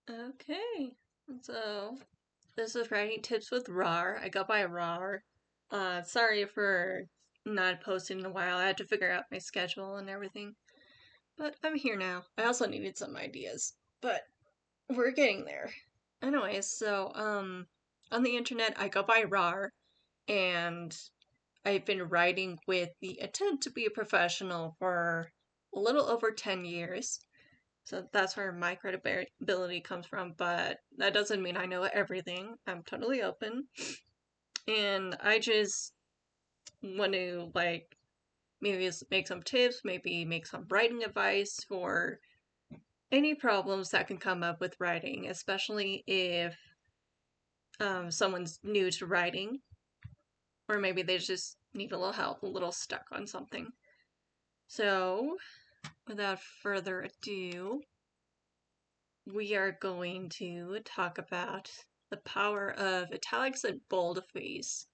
Okay, so this is writing tips with Rawr. I go by Rawr. Sorry for not posting in a while. I had to figure out my schedule and everything. But I'm here now. I also needed some ideas, but we're getting there. Anyways, on the internet I go by Rawr, and I've been writing with the intent to be a professional for a little over 10 years. So that's where my credibility comes from, but that doesn't mean I know everything. I'm totally open. And I just want to, like, maybe make some tips, maybe make some writing advice for any problems that can come up with writing, especially if someone's new to writing, or maybe they just need a little help, a little stuck on something. So, without further ado, we are going to talk about the power of italics and boldface.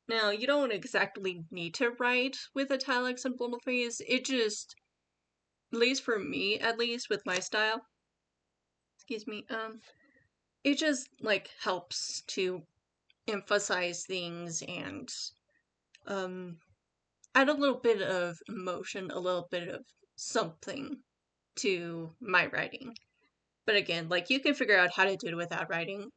Now, you don't exactly need to write with italics and boldface. It just, at least for me, at least with my style, excuse me, it just like helps to emphasize things and um add a little bit of emotion, a little bit of something to my writing. But again, like, you can figure out how to do it without writing,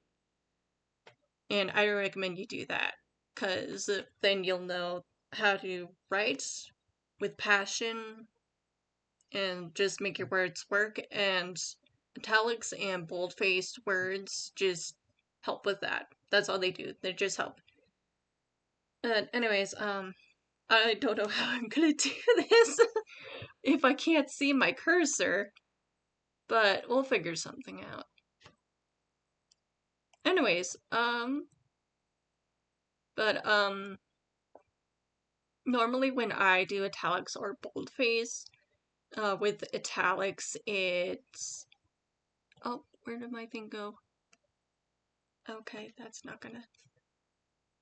and I recommend you do that, because then you'll know how to write with passion and just make your words work, and italics and bold-faced words just help with that. That's all they do. They just help. Anyways, I don't know how I'm gonna do this if I can't see my cursor, but we'll figure something out. Anyways, normally when I do italics or boldface, with italics, it's... Oh, where did my thing go? Okay, that's not gonna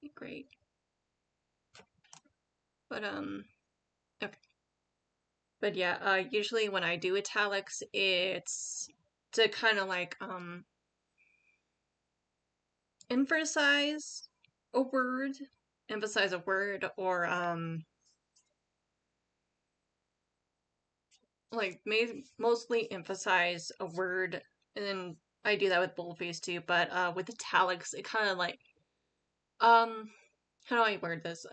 be great. But, okay. But yeah, usually when I do italics, it's to kind of like, emphasize a word, or, like, mostly emphasize a word, and then I do that with boldface too, but, with italics, it kind of like, how do I word this?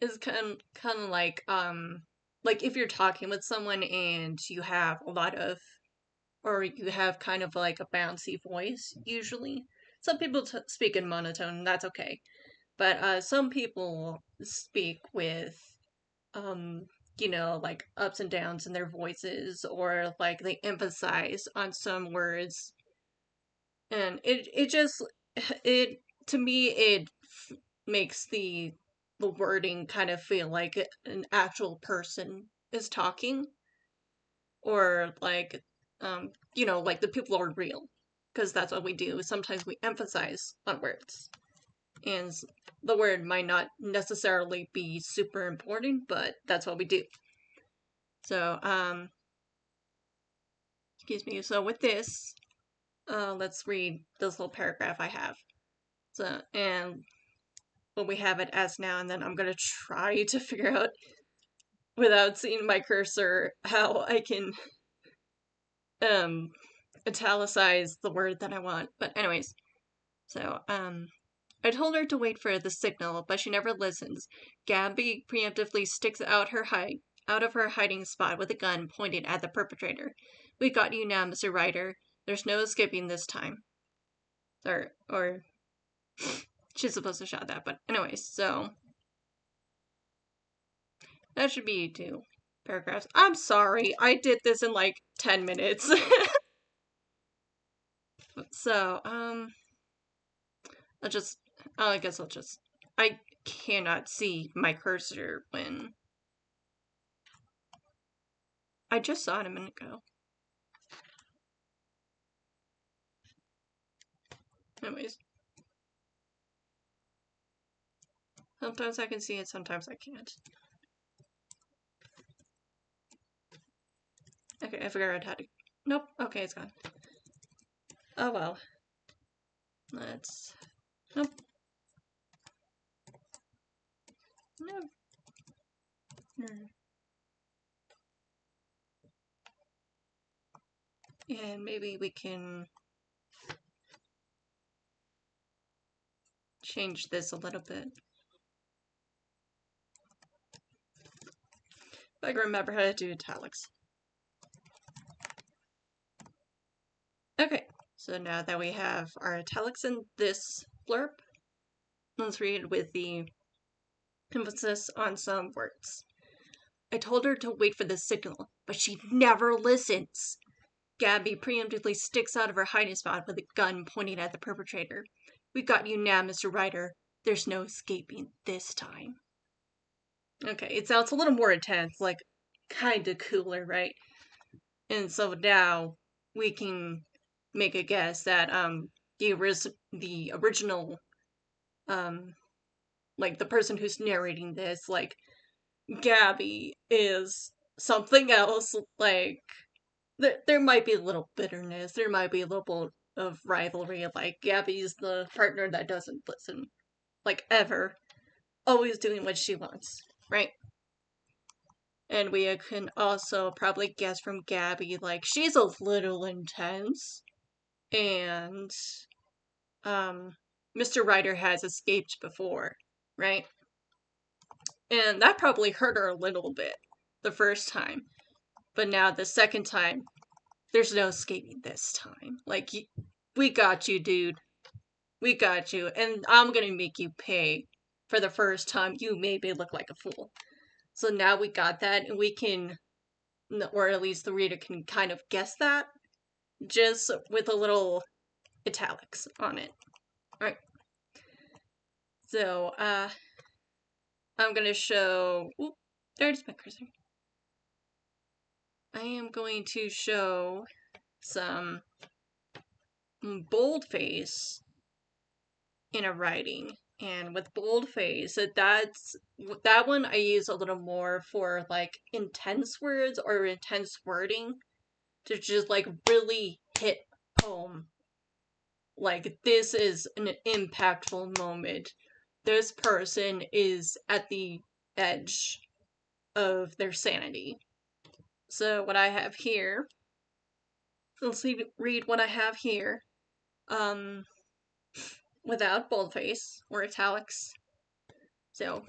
Is kind of like if you're talking with someone and you have a lot of, or you have kind of like a bouncy voice, usually. Some people speak in monotone, and that's okay. But some people speak with, um, like ups and downs in their voices, or like they emphasize on some words. And it just, it, to me, it makes the wording kind of feel like an actual person is talking, or like, like the people are real, because that's what we do. Sometimes we emphasize on words, and the word might not necessarily be super important, but that's what we do. So, excuse me. So with this, let's read this little paragraph I have. So, and what we have it as now, and then I'm gonna try to figure out, without seeing my cursor, how I can um italicize the word that I want. But anyways, so I told her to wait for the signal, but she never listens. Gabby preemptively sticks out of her hiding spot with a gun pointed at the perpetrator. We got you now, Mr. Ryder. There's no escaping this time. Or she's supposed to shout that, but anyways, so that should be 2 paragraphs. I'm sorry, I did this in like 10 minutes. So, I guess I cannot see my cursor when... I just saw it a minute ago. Anyways. Sometimes I can see it, sometimes I can't. Okay, I figured out how to Nope. Okay, it's gone. Oh well. Let's... Nope. No. And maybe we can change this a little bit. If I can remember how to do italics. Okay, so now that we have our italics in this blurb, let's read with the emphasis on some words. I told her to wait for the signal, but she never listens. Gabby preemptively sticks out of her hiding spot with a gun pointing at the perpetrator. We got you now, Mr. Ryder. There's no escaping this time. Okay, it sounds a little more intense, like kinda cooler, right? And so now we can make a guess that the original like the person who's narrating this, like Gabby, is something else. Like there might be a little bitterness, there might be a little bit of rivalry. Like Gabby's the partner that doesn't listen, like ever, always doing what she wants, right? And we can also probably guess from Gabby, like she's a little intense, and Mr. Ryder has escaped before, right? And that probably hurt her a little bit the first time. But now the second time, there's no escaping this time. Like, we got you, dude. We got you. And I'm gonna make you pay for the first time you made me look like a fool. So now we got that, and we can, or at least the reader can kind of guess that, just with a little italics on it. Alright. So, I'm gonna show... Oop, there's my cursor. I am going to show some boldface in a writing. And with boldface, that one I use a little more for like intense words or intense wording to just like really hit home. Like, this is an impactful moment. This person is at the edge of their sanity. So what I have here, let's read what I have here, without boldface or italics. So,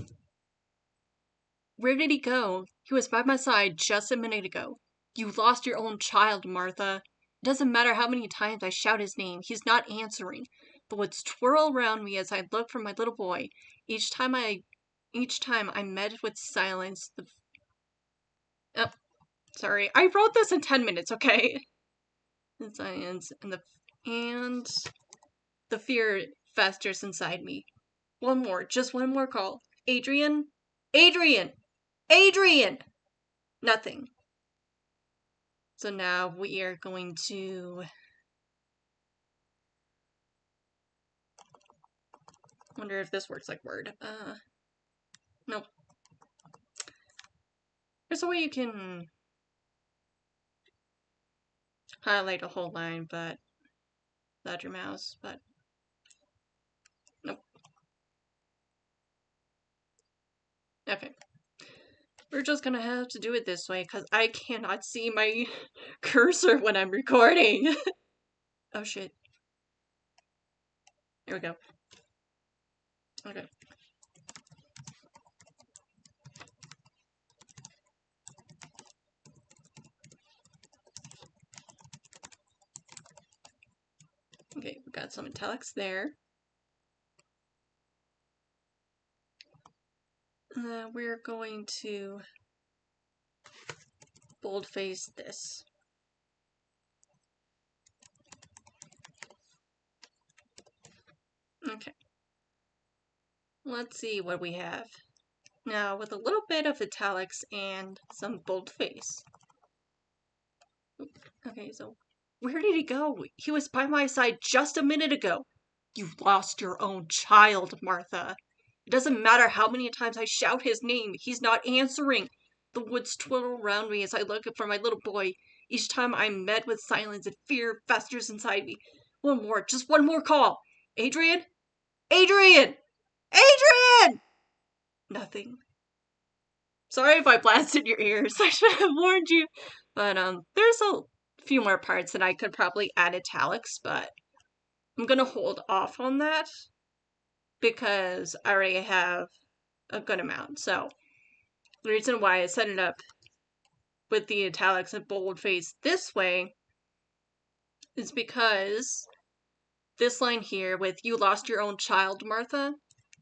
where did he go? He was by my side just a minute ago. You lost your own child, Martha. It doesn't matter how many times I shout his name, he's not answering. The woods twirl around me as I look for my little boy. Each time I met with silence. Oh, sorry. I wrote this in 10 minutes, okay? The silence and the fear festers inside me. Just one more call. Adrian? Adrian! Adrian! Nothing. So now we are going to... wonder if this works like Word. Nope. There's a way you can highlight a whole line, but without your mouse, but nope. Okay. We're just gonna have to do it this way, because I cannot see my cursor when I'm recording. Oh shit. Here we go. Okay. Okay, we got some italics there. We're going to boldface this. Okay. Let's see what we have. Now, with a little bit of italics and some boldface. Okay, so where did he go? He was by my side just a minute ago. You lost your own child, Martha. It doesn't matter how many times I shout his name, he's not answering. The woods twirl around me as I look for my little boy. Each time I'm met with silence and fear festers inside me. One more, just one more call. Adrian? Adrian! Adrian! Nothing. Sorry if I blasted your ears. I should have warned you. But there's a few more parts that I could probably add italics, but I'm gonna hold off on that because I already have a good amount. So the reason why I set it up with the italics and boldface this way is because this line here with "you lost your own child, Martha,"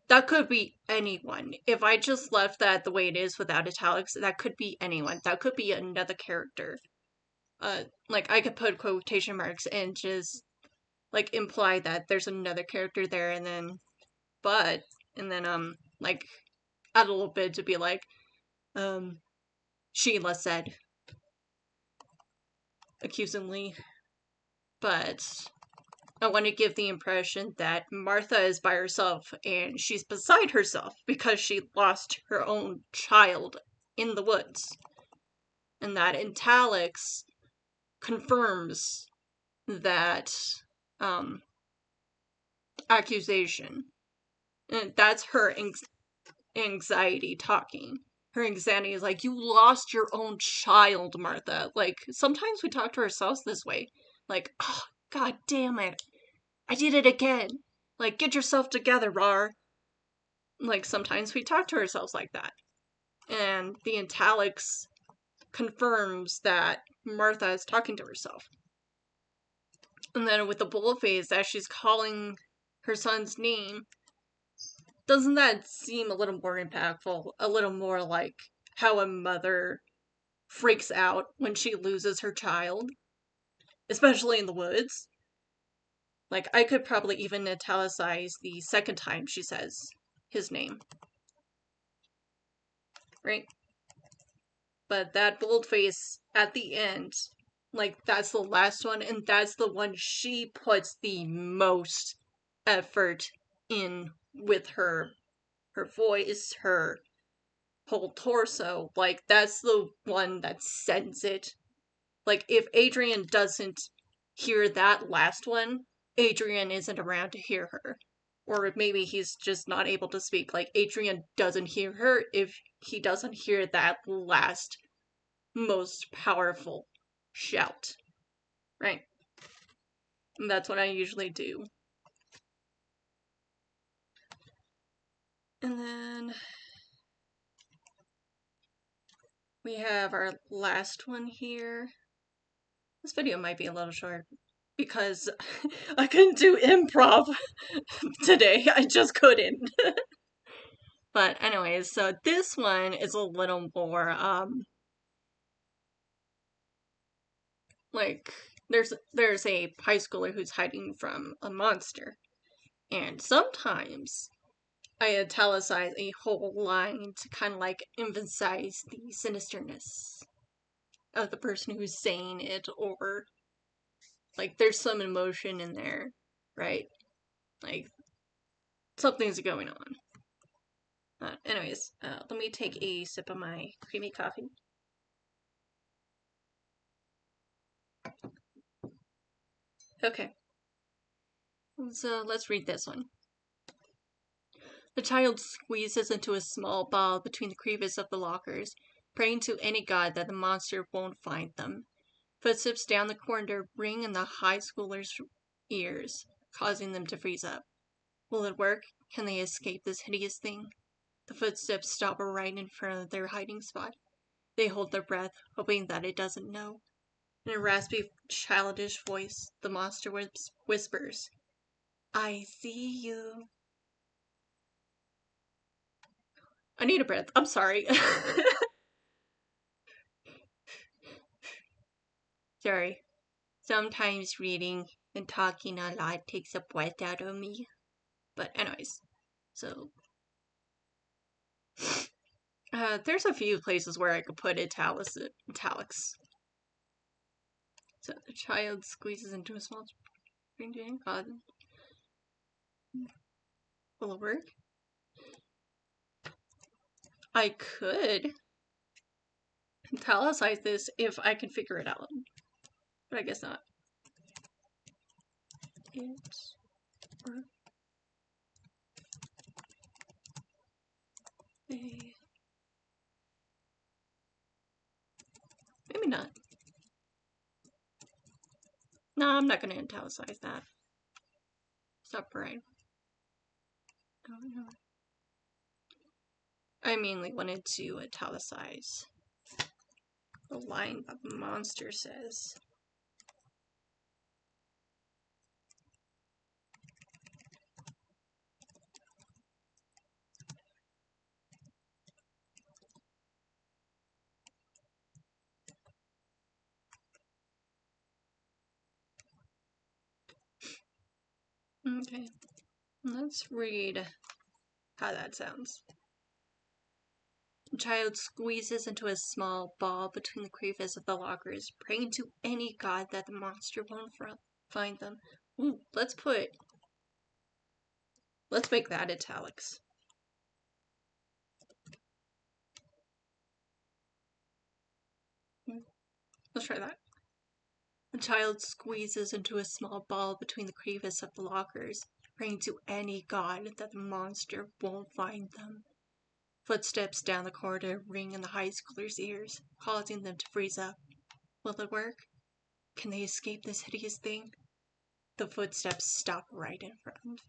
that could be anyone. If I just left that the way it is without italics, that could be anyone. That could be another character. Like, I could put quotation marks and just, like, imply that there's another character there, and then, like, add a little bit to be like, Sheila said, accusingly. But I want to give the impression that Martha is by herself, and she's beside herself because she lost her own child in the woods. And that italics confirms that accusation. And that's her anxiety talking. Her anxiety is like, you lost your own child, Martha. Like, sometimes we talk to ourselves this way. Like, oh, god damn it. I did it again. Like, get yourself together, Rawr. Like, sometimes we talk to ourselves like that. And the italics confirms that Martha is talking to herself. And then with the boldface, as she's calling her son's name, doesn't that seem a little more impactful? A little more like how a mother freaks out when she loses her child? Especially in the woods. Like, I could probably even italicize the second time she says his name. Right? But that boldface at the end, like, that's the last one, and that's the one she puts the most effort in with her voice, her whole torso. Like, that's the one that sends it. Like, if Adrian doesn't hear that last one, Adrian isn't around to hear her. Or maybe he's just not able to speak. Like, Adrian doesn't hear her if he doesn't hear that last, most powerful shout. Right? And that's what I usually do. And then we have our last one here. This video might be a little short because I couldn't do improv today. I just couldn't. But anyways, so this one is a little more, like, there's a high schooler who's hiding from a monster. And sometimes I italicize a whole line to kind of like emphasize the sinisterness of the person who's saying it, or like there's some emotion in there, right? Like, something's going on. Anyways, let me take a sip of my creamy coffee. Okay. So let's read this one. The child squeezes into a small ball between the crevice of the lockers, praying to any god that the monster won't find them. Footsteps down the corridor ring in the high schooler's ears, causing them to freeze up. Will it work? Can they escape this hideous thing? The footsteps stop right in front of their hiding spot. They hold their breath, hoping that it doesn't know. In a raspy, childish voice, the monster whispers, "I see you." I need a breath. I'm sorry. Sorry. Sometimes reading and talking a lot takes a breath out of me. But anyways, so there's a few places where I could put italics. So the child squeezes into a small spring god. Will it work? I could italicize this if I can figure it out. But I guess not. It's or a maybe not. No, I'm not gonna italicize that. Stop right. Oh no. I mainly wanted to italicize the line that the monster says. Okay, let's read how that sounds. The child squeezes into a small ball between the crevice of the lockers, praying to any god that the monster won't find them. Ooh, let's make that italics. Let's try that. The child squeezes into a small ball between the crevice of the lockers, praying to any god that the monster won't find them. Footsteps down the corridor ring in the high schoolers' ears, causing them to freeze up. Will it work? Can they escape this hideous thing? The footsteps stop right in front.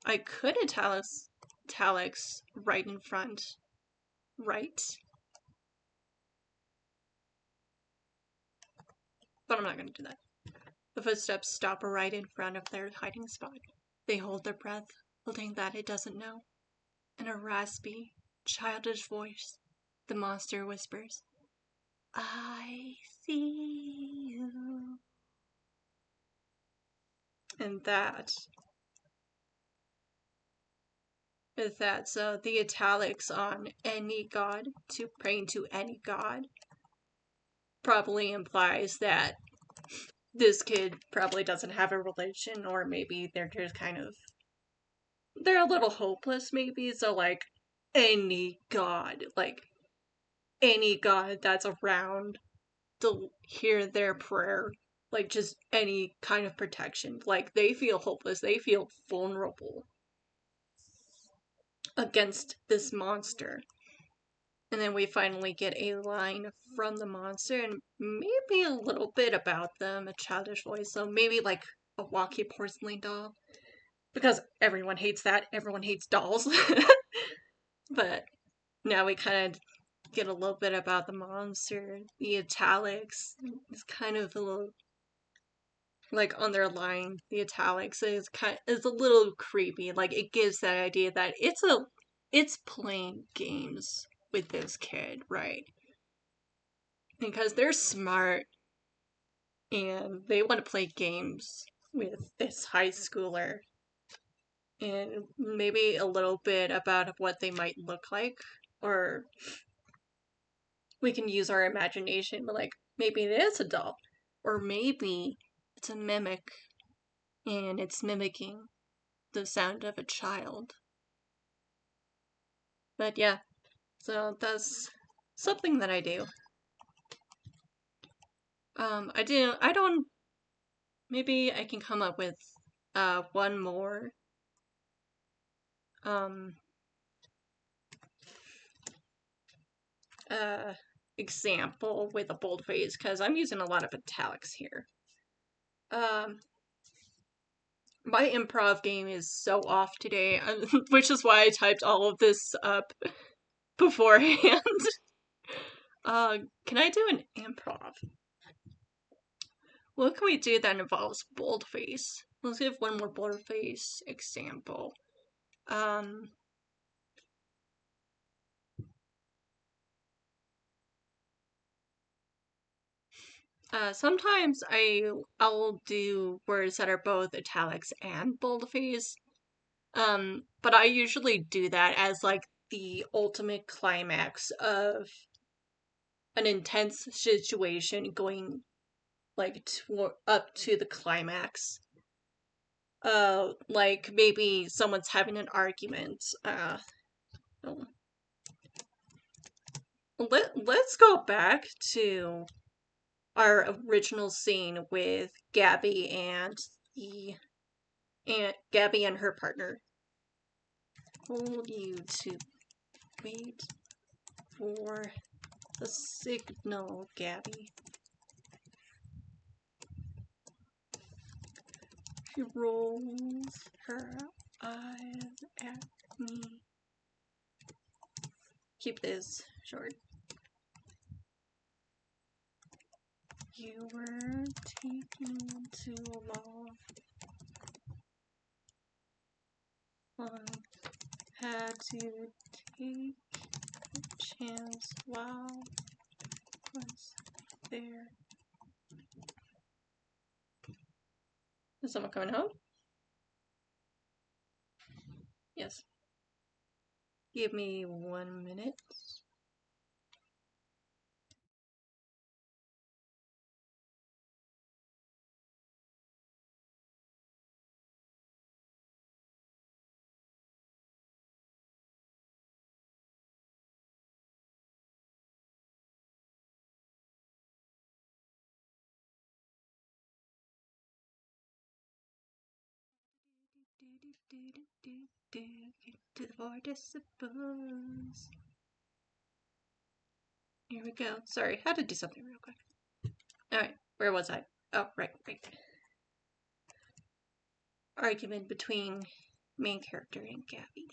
I could italics right in front. Right? But I'm not going to do that. The footsteps stop right in front of their hiding spot. They hold their breath, holding that it doesn't know. In a raspy, childish voice, the monster whispers, I see you. And that is that. So the italics on any god, to praying to any god, probably implies that this kid probably doesn't have a religion, or maybe they're just kind of, they're a little hopeless maybe, so like any god that's around to hear their prayer, like just any kind of protection, like they feel hopeless, they feel vulnerable against this monster. And then we finally get a line from the monster and maybe a little bit about them, a childish voice, so maybe like a walkie porcelain doll. Because everyone hates that, everyone hates dolls. But now we kind of get a little bit about the monster. The italics is kind of a little, like on their line, the italics is a little creepy. Like it gives that idea that it's playing games with this kid, right? Because they're smart and they want to play games with this high schooler. And maybe a little bit about what they might look like, or we can use our imagination, but like maybe it is a doll, or maybe it's a mimic and it's mimicking the sound of a child. But yeah, so that's something that I do. I don't, maybe I can come up with one more example with a boldface, because I'm using a lot of italics here. My improv game is so off today, which is why I typed all of this up beforehand. Can I do an improv? What can we do that involves boldface? Let's give one more boldface example. Sometimes I'll do words that are both italics and boldface. But I usually do that as like the ultimate climax of an intense situation going like up to the climax. Like maybe someone's having an argument. Let's go back to our original scene with Gabby and Gabby and her partner. Told you to wait for the signal, Gabby. She rolls her eyes at me. Keep this short. You were taking too long. Had to take a chance while I was there. Is someone coming home? Yes. Give me 1 minute. Get to the participles. Here we go. Sorry, had to do something real quick. Alright, where was I? Oh, right. Argument between main character and Gabby.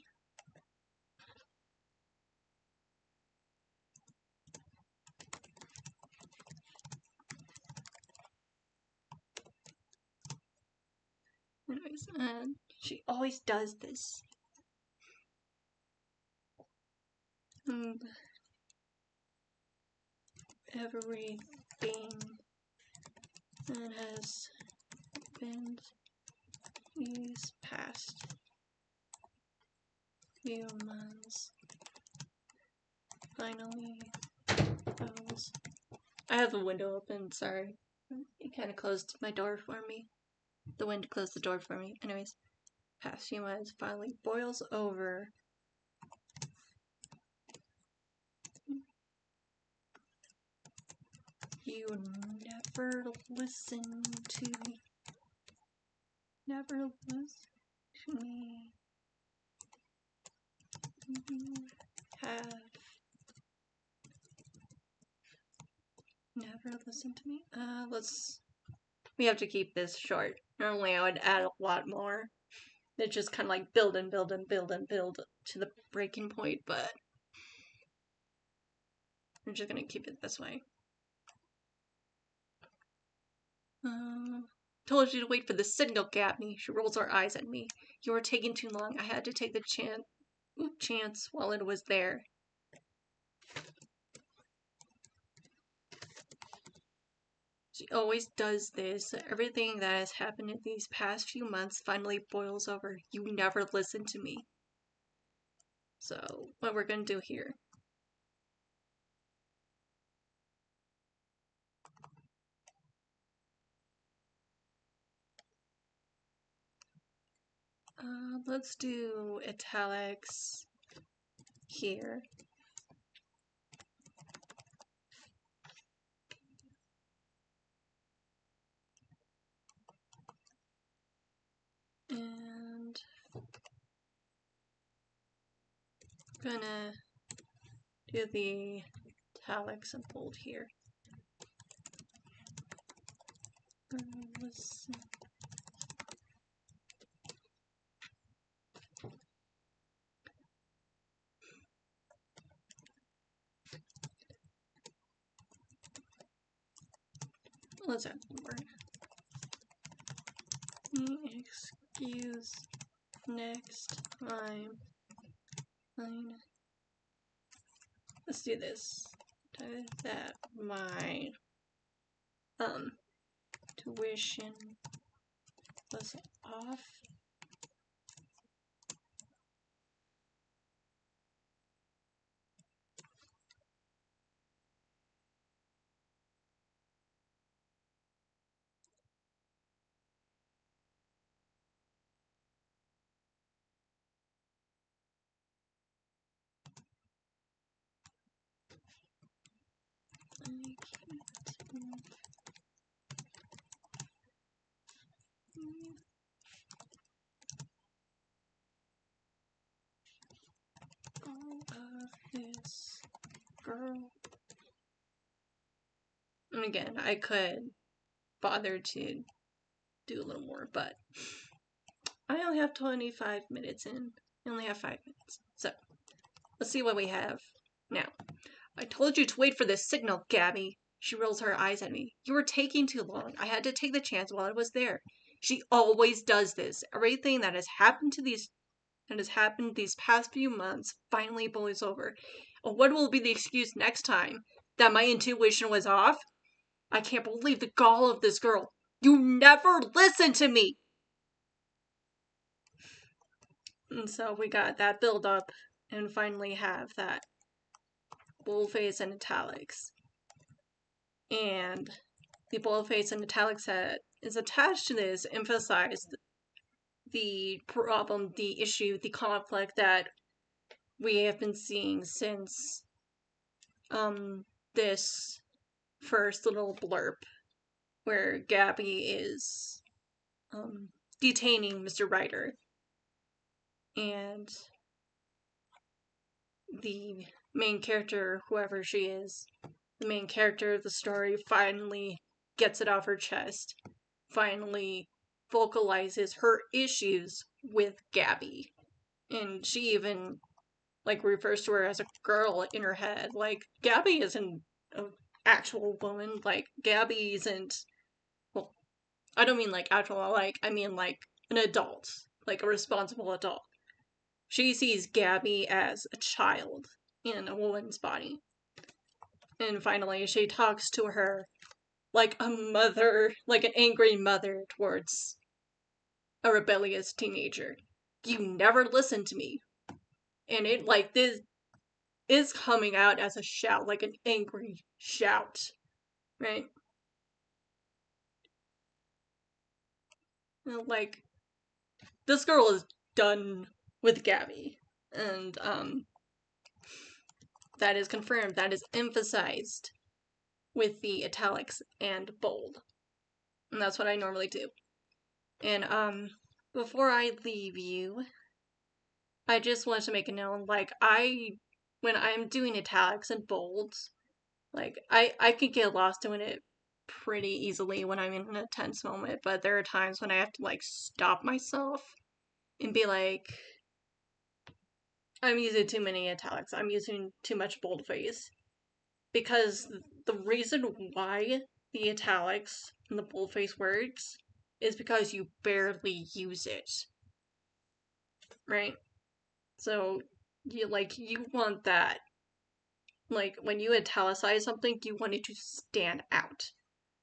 Anyways, she always does this. And everything that has been these past few months finally goes. I have the window open, sorry. It kind of closed my door for me. The wind closed the door for me. Anyways, past few months finally boils over. You never listen to me. Never listen to me. You have never listened to me. We have to keep this short. Normally I would add a lot more. It just kind of like build and build and build and build to the breaking point, but we're just gonna keep it this way. Told you to wait for the signal, Gabby. She rolls her eyes at me. You were taking too long. I had to take the chance while it was there. She always does this. Everything that has happened in these past few months finally boils over. You never listen to me. So, what we're gonna do here. Let's do italics here. And I'm gonna do the italics and bold here. Listen. Let's add one word. Excuse next time. Fine. Let's do this. That my tuition was off. I can't move girl. And again, I could bother to do a little more, but I only have 25 minutes in. I only have 5 minutes. So, let's see what we have now. I told you to wait for this signal, Gabby. She rolls her eyes at me. You were taking too long. I had to take the chance while I was there. She always does this. Everything that has happened these past few months finally blows over. What will be the excuse next time? That my intuition was off? I can't believe the gall of this girl. You never listen to me! And so we got that build up and finally have that boldface and italics. And the boldface and italics that is attached to this emphasize the problem, the issue, the conflict that we have been seeing since this first little blurb where Gabby is detaining Mr. Ryder. And the main character, whoever she is, the main character of the story finally gets it off her chest, finally vocalizes her issues with Gabby. And she even, refers to her as a girl in her head. Gabby isn't an actual woman. Gabby isn't, well, I don't mean, actual, I mean, an adult. A responsible adult. She sees Gabby as a child in a woman's body. And finally, she talks to her like a mother, like an angry mother towards a rebellious teenager. You never listen to me. And this is coming out as a shout, like an angry shout, right? This girl is done with Gabby. And, that is confirmed, that is emphasized with the italics and bold. And that's what I normally do. And, before I leave you, I just want to make a note, when I'm doing italics and bolds, I can get lost doing it pretty easily when I'm in a tense moment, but there are times when I have to, stop myself and be like, I'm using too many italics, I'm using too much boldface. Because the reason why the italics and the boldface works is because you barely use it. Right? So, you want that. When you italicize something, you want it to stand out.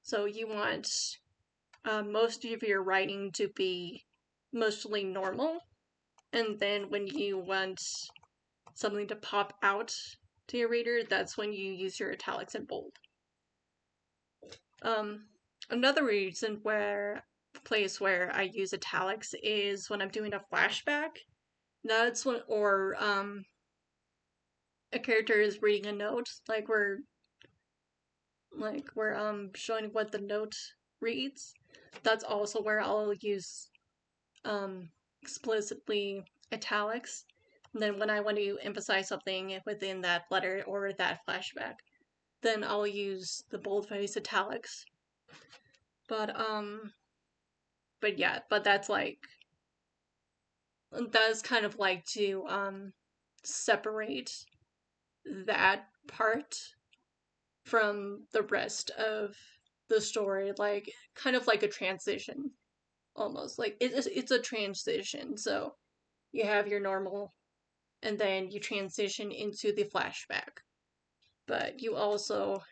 So you want most of your writing to be mostly normal, and then when you want something to pop out to your reader, that's when you use your italics and bold. Another place where I use italics is when I'm doing a flashback. That's when, or a character is reading a note, we're showing what the note reads. That's also where I'll use explicitly italics. And then when I want to emphasize something within that letter or that flashback, then I'll use the boldface italics. But yeah, but that's kind of to separate that part from the rest of the story, kind of like a transition, almost. It's a transition, so you have your normal, and then you transition into the flashback. But you also,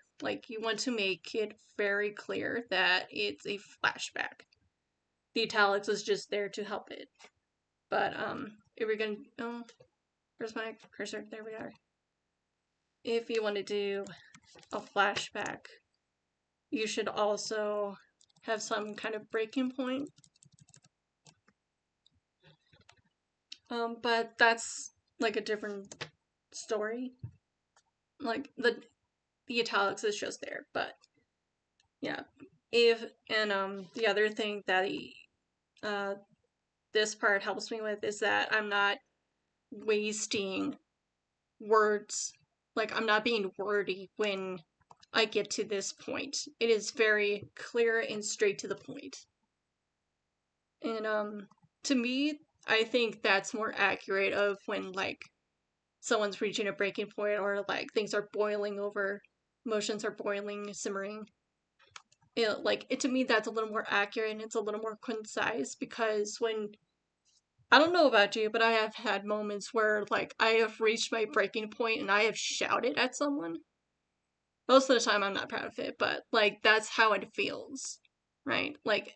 you want to make it very clear that it's a flashback. The italics is just there to help it. But, if we're gonna, oh, where's my cursor? There we are. If you want to do a flashback, you should also have some kind of breaking point. But that's a different story. The italics is just there, but yeah. The other thing that this part helps me with is that I'm not wasting words, like, I'm not being wordy when I get to this point. It is very clear and straight to the point. And, to me, I think that's more accurate of when, like, someone's reaching a breaking point or, like, things are boiling over, emotions are boiling, simmering. To me, that's a little more accurate and it's a little more concise, because when, I don't know about you, but I have had moments where, like, I have reached my breaking point and I have shouted at someone. Most of the time, I'm not proud of it, but, like, that's how it feels, right? Like,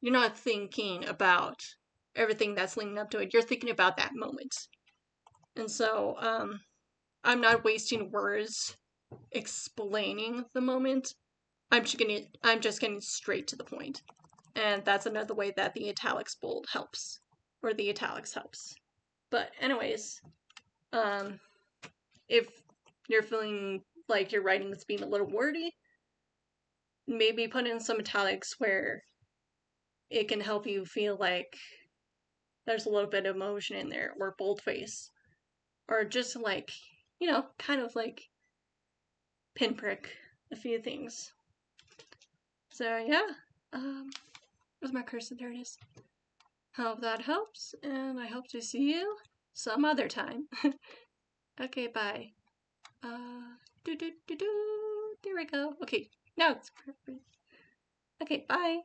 you're not thinking about everything that's leading up to it. You're thinking about that moment. And so, I'm not wasting words explaining the moment. I'm just getting straight to the point. And that's another way that the italics bold helps, or the italics helps. But anyways, if you're feeling like your writing is being a little wordy, maybe put in some italics where it can help you feel like there's a little bit of emotion in there, or boldface, or just like, kind of like pinprick a few things. So yeah, where's my cursor? There it is. Hope that helps, and I hope to see you some other time. Okay, bye. There we go. Okay, now it's perfect. Okay, bye.